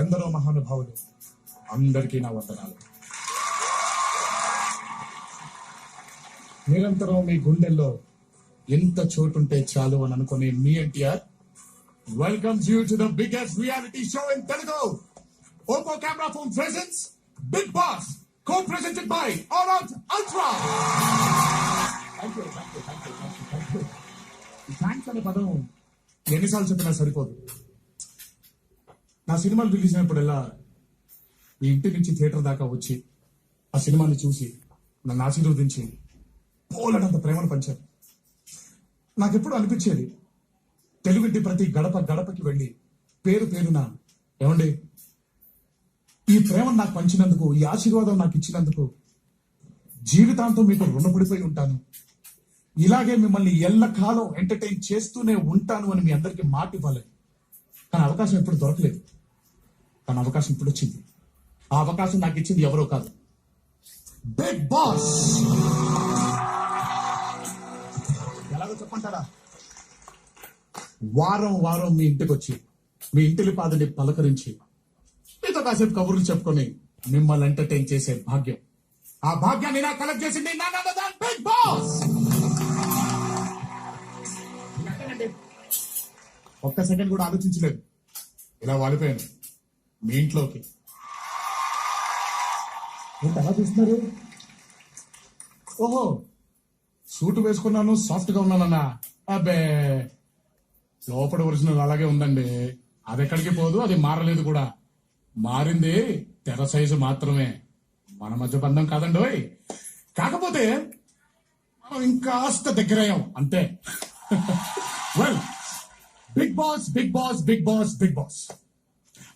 ఎందరో మహానుభావులు, అందరికీ నా వందనాలు. నిరంతరం మీ గుండెల్లో ఎంత చోటుంటే చాలు అని అనుకునే మీ NTR welcomes you to the biggest reality show in Telugu. Oppo camera phone presents Bigg Boss, co-presented by All Out Ultra. Thanks అనే పదం ఎన్నిసార్లు చెప్పినా సరిపోదు. నా సినిమాలు రిలీజ్ అయినప్పుడల్లా మీ ఇంటి నుంచి థియేటర్ దాకా వచ్చి ఆ సినిమాని చూసి నన్ను ఆశీర్వదించి పోలడంత ప్రేమను పంచారు. నాకెప్పుడు అనిపించేది, తెలుగుంటి ప్రతి గడప గడపకి వెళ్ళి పేరు పేరున ఏమండి ఈ ప్రేమను నాకు పంచినందుకు, ఈ ఆశీర్వాదం నాకు ఇచ్చినందుకు జీవితాంతం మీకు రుణపడిపోయి ఉంటాను, ఇలాగే మిమ్మల్ని ఎల్లకాలం ఎంటర్టైన్ చేస్తూనే ఉంటాను అని మీ అందరికీ మాట ఇవ్వాలి. కానీ అవకాశం ఎప్పుడు దొరకలేదు. కానీ అవకాశం ఇప్పుడు వచ్చింది. ఆ అవకాశం నాకు ఇచ్చింది ఎవరో కాదు, బిగ్ బాస్. ఎలాగో చెప్పంటారా, వారం వారం మీ ఇంటికి వచ్చి మీ ఇంటిలి పాదని పలకరించి మీతో కాసేపు కబుర్లు చెప్పుకొని మిమ్మల్ని ఎంటర్టైన్ చేసే భాగ్యం, ఆ భాగ్యాన్ని నాకు కలెక్ట్ చేసింది బిగ్ బాస్. ఒక్క సెకండ్ కూడా ఆలోచించలేదు, ఇలా వాడిపోయాను మీ ఇంట్లోకి. ఎలా చూస్తున్నారు? ఓహో, సూట్ వేసుకున్నాను, సాఫ్ట్ గా ఉన్నానన్నా. అబ్బే, లోపల ఒరిజినల్ అలాగే ఉందండి. అది ఎక్కడికి పోదు, అది మారలేదు కూడా. మారింది తెర సైజు మాత్రమే, మన మధ్య బంధం కాదండి. కాకపోతే మనం ఇంకాస్త దగ్గరయ్యాం అంతే. Well, Bigg Boss Bigg Boss Bigg Boss Bigg Boss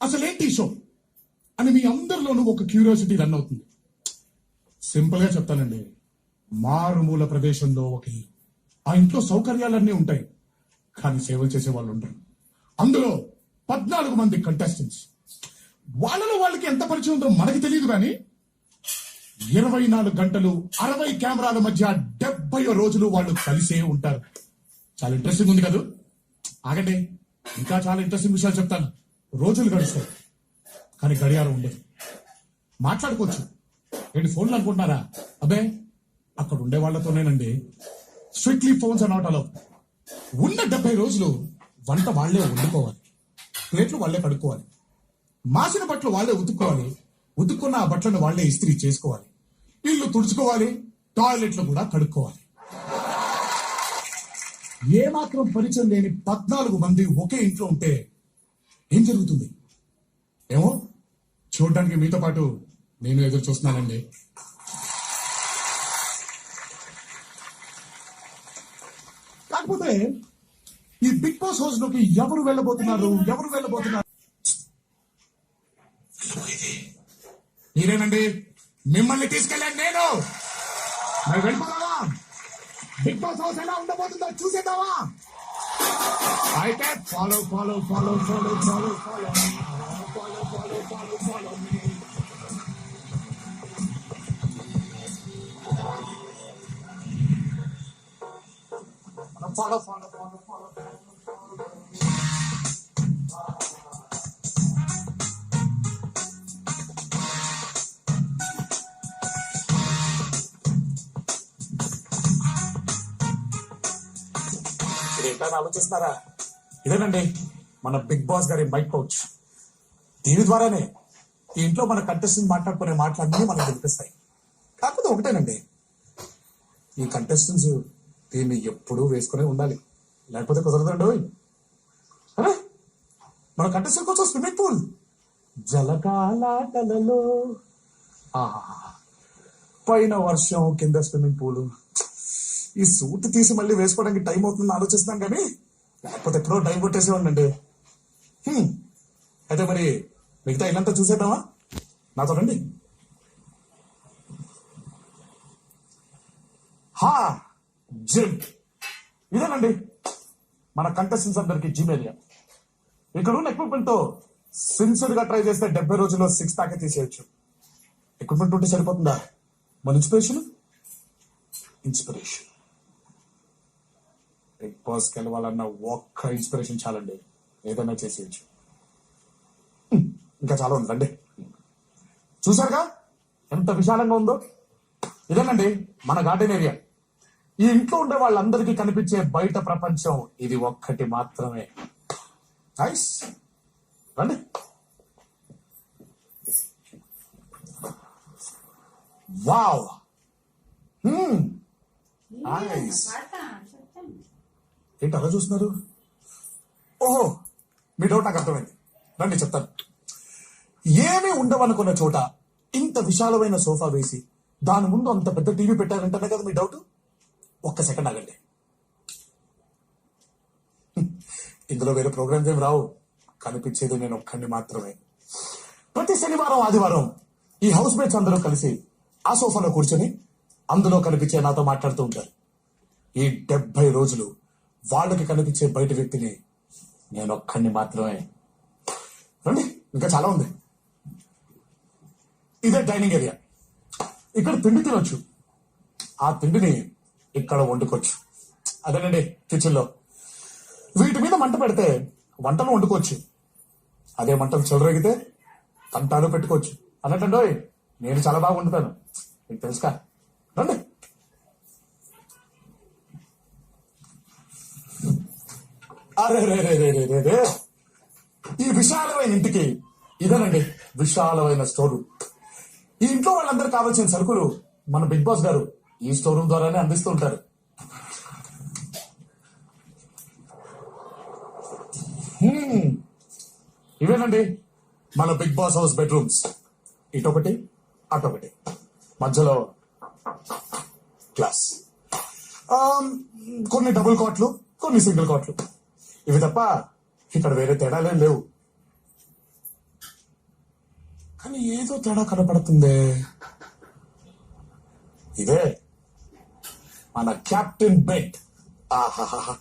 అసలేంటి షో అని మీ అందరిలోనూ ఒక క్యూరియాసిటీ రన్ అవుతుంది. సింపుల్ గా చెప్తానండి, మారుమూల ప్రదేశంలో ఒక ఇల్లు. ఆ ఇంట్లో సౌకర్యాలన్నీ ఉంటాయి, కానీ సేవలు చేసే వాళ్ళు ఉంటారు. అందులో 14 మంది కంటెస్టెంట్స్. వాళ్ళలో వాళ్ళకి ఎంత పరిచయం ఉందో మనకి తెలియదు, కానీ 24 గంటలు 60 కెమెరాల మధ్య 70 రోజులు వాళ్ళు కలిసే ఉంటారు. చాలా ఇంట్రెస్టింగ్ ఉంది కదా. ఆగండి, ఇంకా చాలా ఇంట్రెస్టింగ్ విషయాలు చెప్తాను. రోజులు గడుస్తాయి, కానీ గడియారం ఉండదు. మాట్లాడుకోవచ్చు, ఏంటి ఫోన్లు అనుకుంటున్నారా? అబ్బే, అక్కడ ఉండే వాళ్ళతోనేనండి. Strictly phones are not allowed. ఉన్న 70 రోజులు వంట వాళ్లే వండుకోవాలి, ప్లేట్లు వాళ్లే కడుక్కోవాలి, మాసిన బట్టలు వాళ్లే ఉతుక్కోవాలి, ఉతుక్కున్న ఆ బట్టలను వాళ్లే ఇస్త్రీ చేసుకోవాలి, ఇల్లు తుడుచుకోవాలి, టాయిలెట్లు కూడా కడుక్కోవాలి. ఏమాత్రం పరిచయం లేని 14 మంది ఒకే ఇంట్లో ఉంటే ఏం జరుగుతుంది ఏమో చూడడానికి మీతో పాటు నేను ఎదురు చూస్తున్నానండి. కాకపోతే ఈ బిగ్ బాస్ హౌస్ లోకి ఎవరు వెళ్ళబోతున్నారు? మీరేనండి, మిమ్మల్ని తీసుకెళ్ళాను నేను. మరి వెళ్ళిపోదావా? బిగ్ బాస్ హౌస్ ఎలా ఉండబోతుందో చూసేద్దామా? అయితే ఫాలో ఏంటని ఆలోచిస్తున్నారా? ఇదేనండి మన బిగ్ బాస్ గారి మైక్ పౌచ్. దీని ద్వారానే ఈ ఇంట్లో మన కంటెస్టెంట్ మాట్లాడుకునే మాటలన్నీ మనకు వినిపిస్తాయి. కాకపోతే ఒకటేనండి, ఈ కంటెస్టెంట్స్ దీన్ని ఎప్పుడూ వేసుకునే ఉండాలి, లేకపోతే కుదరదండి. అరే, మన కంటెస్టెంట్ కోసం స్విమ్మింగ్ పూల్, జలకాలాటలలో పైన వర్షం, కింద స్విమ్మింగ్ పూల్. ఈ సూట్ తీసి మళ్ళీ వేసుకోవడానికి టైం అవుతుందని ఆలోచిస్తున్నాను, కానీ లేకపోతే ఎప్పుడో టైం కొట్టేసేవాడినండి. అయితే మరి మిగతా ఇల్లంతా చూసేద్దామా? నాతో రండి. జిమ్ ఇదేనండి మన కంటెస్టెంట్స్ అందరికి జిమ్ ఏరియా. ఇక్కడ ఉన్న ఎక్విప్మెంట్ తో సిన్సియర్ గా ట్రై చేస్తే 70 రోజుల్లో 6 ప్యాక్ తీసేయచ్చు. ఎక్విప్మెంట్ ఉంటే సరిపోతుందా? మన ఇన్స్పిరేషన్ బిగ్ బాస్ గెలవాలన్న ఒక్క ఇన్స్పిరేషన్ చాలండి, ఏదైనా చేసేయచ్చు. ఇంకా చాలా ఉందండి. చూసారుగా ఎంత విశాలంగా ఉందో. ఇదేనండి మన గార్డెన్ ఏరియా. ఈ ఇంట్లో ఉండే వాళ్ళందరికీ కనిపించే బయట ప్రపంచం ఇది ఒక్కటి మాత్రమే. నైస్, రండి. Wow, nice. ఏంటి అలా చూస్తున్నారు? ఓహో, మీ డౌట్ నాకు అర్థమైంది. రండి చెప్తాను. ఏమీ ఉండవనుకున్న చోట ఇంత విశాలమైన సోఫా వేసి దాని ముందు అంత పెద్ద టీవీ పెట్టారంటనే కదా మీ డౌట్. ఒక్క సెకండ్ ఆగండి. ఇందులో వేరే ప్రోగ్రామ్స్ ఏమి రావు, కనిపించేది నేను ఒక్కడిని మాత్రమే. ప్రతి శనివారం ఆదివారం ఈ హౌస్ మేట్స్ అందరూ కలిసి ఆ సోఫాలో కూర్చొని అందులో కనిపించే నాతో మాట్లాడుతూ ఉంటారు. ఈ 70 రోజులు వాళ్ళకి కనిపించే బయట వ్యక్తిని నేను ఒక్కడిని మాత్రమే. రండి, ఇంకా చాలా ఉంది. ఇదే డైనింగ్ ఏరియా. ఇక్కడ తిండి తినొచ్చు, ఆ తిండిని ఇక్కడ వండుకోవచ్చు. అదేనండి కిచెన్ లో. వీటి మీద మంట పెడితే వంటలు వండుకోవచ్చు. అదే మంటలు చెలరేగితే పంటాలు పెట్టుకోవచ్చు. అన్నట్టండో నేను చాలా బాగా వండుతాను, మీకు తెలుసుకా. రండి. అరే రే రే రే రే రే, ఈ విశాలమైన ఇంటికి ఇదేనండి విశాలమైన స్టోర్ రూమ్. ఈ ఇంట్లో వాళ్ళందరూ కావాల్సిన సరుకులు మన బిగ్ బాస్ గారు ఈ స్టోర్ రూమ్ ద్వారానే అందిస్తూ ఉంటారు. ఇవేనండి మన బిగ్ బాస్ హౌస్ బెడ్రూమ్స్. ఇటొకటి అటొకటి, మధ్యలో క్లాస్. కొన్ని డబుల్ కాట్లు, కొన్ని సింగిల్ కాట్లు. ఇవి తప్ప ఇక్కడ వేరే తేడాలేం లేవు. కానీ ఏదో తేడా కనపడుతుందే. ఇదే మన క్యాప్టెన్ బెడ్. ఆహాహా,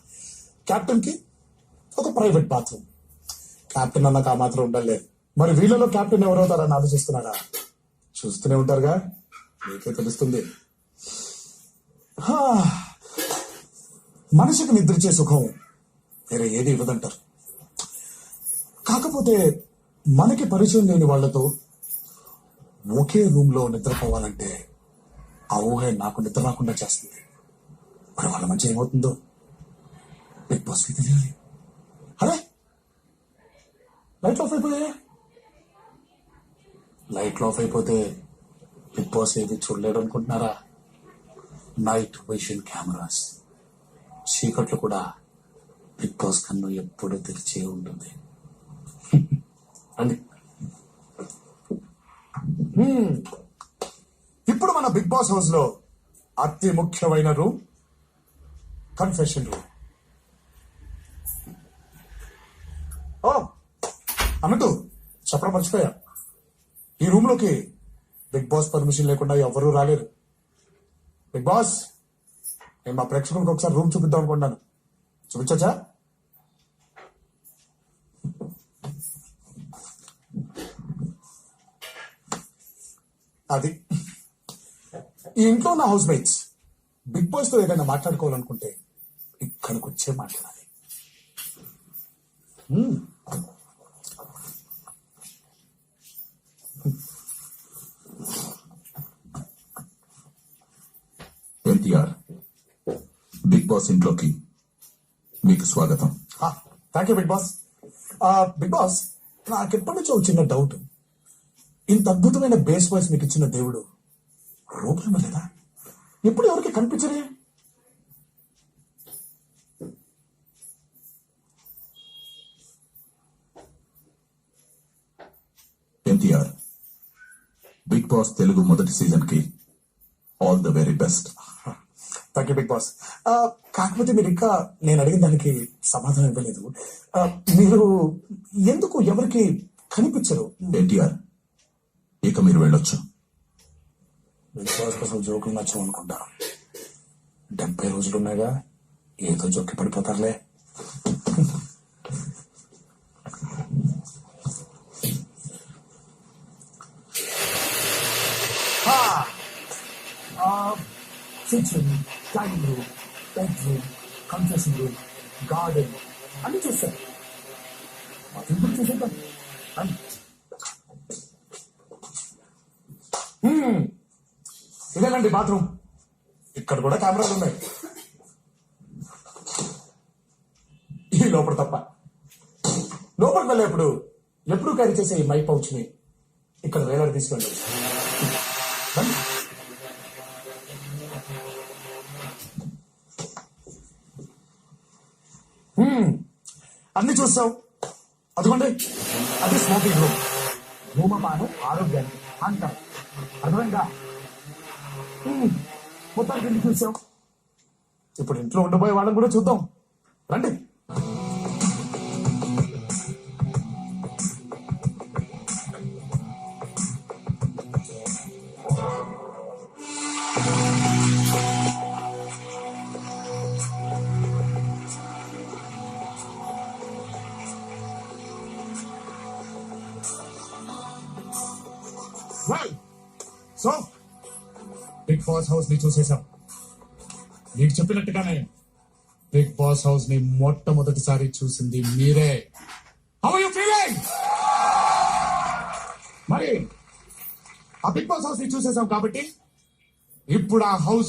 క్యాప్టెన్ కి ఒక ప్రైవేట్ బాత్రూమ్. క్యాప్టెన్ అన్నాక ఆ మాత్రం ఉండలేదు. మరి వీళ్ళలో క్యాప్టెన్ ఎవరవుతారని ఆలోచిస్తున్నారా? చూస్తూనే ఉంటారుగా, మీకే తెలుస్తుంది. మనిషికి నిద్రించే సుఖం వేరే ఏది ఇవ్వదంటారు. కాకపోతే మనకి పరిచయం లేని వాళ్లతో ఒకే రూమ్ లో నిద్రపోవాలంటే ఆ ఊహే నాకు నిద్ర రాకుండా చేస్తుంది. మరి వాళ్ళ మధ్య ఏమవుతుందో బిగ్ బాస్ కి తెలియాలి. అరే, లైట్లు ఆఫ్ అయిపోయాయి. లైట్లు ఆఫ్ అయిపోతే బిగ్ బాస్ ఏది చూడలేడు అనుకుంటున్నారా? Night vision cameras. చీకట్లు కూడా బిగ్ బాస్ కన్ను ఎప్పుడు తెరిచే ఉంటుంది. అండి, ఇప్పుడు మన బిగ్ బాస్ హౌస్ లో అతి ముఖ్యమైన రూమ్ కన్ఫెషన్ రూమ్. ఓ అన్నట్టు చెప్పడం మర్చిపోయా, ఈ రూమ్ లోకి బిగ్ బాస్ పర్మిషన్ లేకుండా ఎవరూ రాలేరు. బిగ్ బాస్, నేను మా ప్రేక్షకులకు ఒకసారి రూమ్ చూపిద్దాం అనుకున్నాను, చూపించచ్చా? అది ఈ ఇంట్లో ఉన్న హౌస్ మేట్స్ బిగ్ బాస్ తో ఏదైనా మాట్లాడుకోవాలనుకుంటే ఇక్కడికి వచ్చే మాట్లాడాలి. మ్మ్. ఎన్టీఆర్ బిగ్ బాస్ ఇంట్లోకి మీకు స్వాగతం. Thank you Bigg Boss. Bigg Boss, నాకు ఎప్పటి నుంచో ఒక చిన్న డౌట్. ఇంత అద్భుతమైన బేస్ వాయిస్ మీకు ఇచ్చిన దేవుడు రూపం లేదా? ఎప్పుడు ఎవరికి కనిపించరే? ఎన్టీఆర్ బిగ్ బాస్ తెలుగు మొదటి సీజన్ కి all the very best. Thank you Bigg Boss. కాకపోతే మీరు ఇంకా నేను అడిగిన దానికి సమాధానం ఇవ్వలేదు. మీరు ఎందుకు ఎవరికి కనిపించరు? ఎన్టీఆర్ ఇక మీరు వెళ్ళొచ్చు. బిగ్ బాస్ కోసం జోకులు నచ్చం అనుకుంటా. 70 రోజులు ఉన్నాయిగా, ఏదో జోక్కి పడిపోతారులే. Kitchen, dining room, bedroom, confession room, garden అన్ని చూస్తాను. అది కూడా చూసేద్దాం. ఇదేనండి బాత్రూమ్. ఇక్కడ కూడా కెమెరాలు ఉన్నాయి, ఈ లోపల తప్ప. లోపలికి వెళ్ళేప్పుడు ఎప్పుడు క్యారీ చేసే ఈ మైక్ పౌచ్ ని ఇక్కడ వేలాడి తీసుకెళ్ళండి. అన్ని చూస్తాం. అదిగోండి, అది స్మోకింగ్ రూమ్. ధూమపానం ఆరోగ్యాన్ని అంటాం. అర్థమైందా? మొత్తానికి ఇంటికి చూసాం. ఇప్పుడు ఇంట్లో ఉండబోయే వాళ్ళని కూడా చూద్దాం. రండి. సో బిగ్ బాస్ హౌస్ ని చూసేసాం. మీకు చెప్పినట్టుగానే బిగ్ బాస్ హౌస్ ని మొట్టమొదటిసారి చూసింది మీరే. How are you feeling? మరి ఆ బిగ్ బాస్ హౌస్ ని చూసేసాం కాబట్టి ఇప్పుడు ఆ హౌస్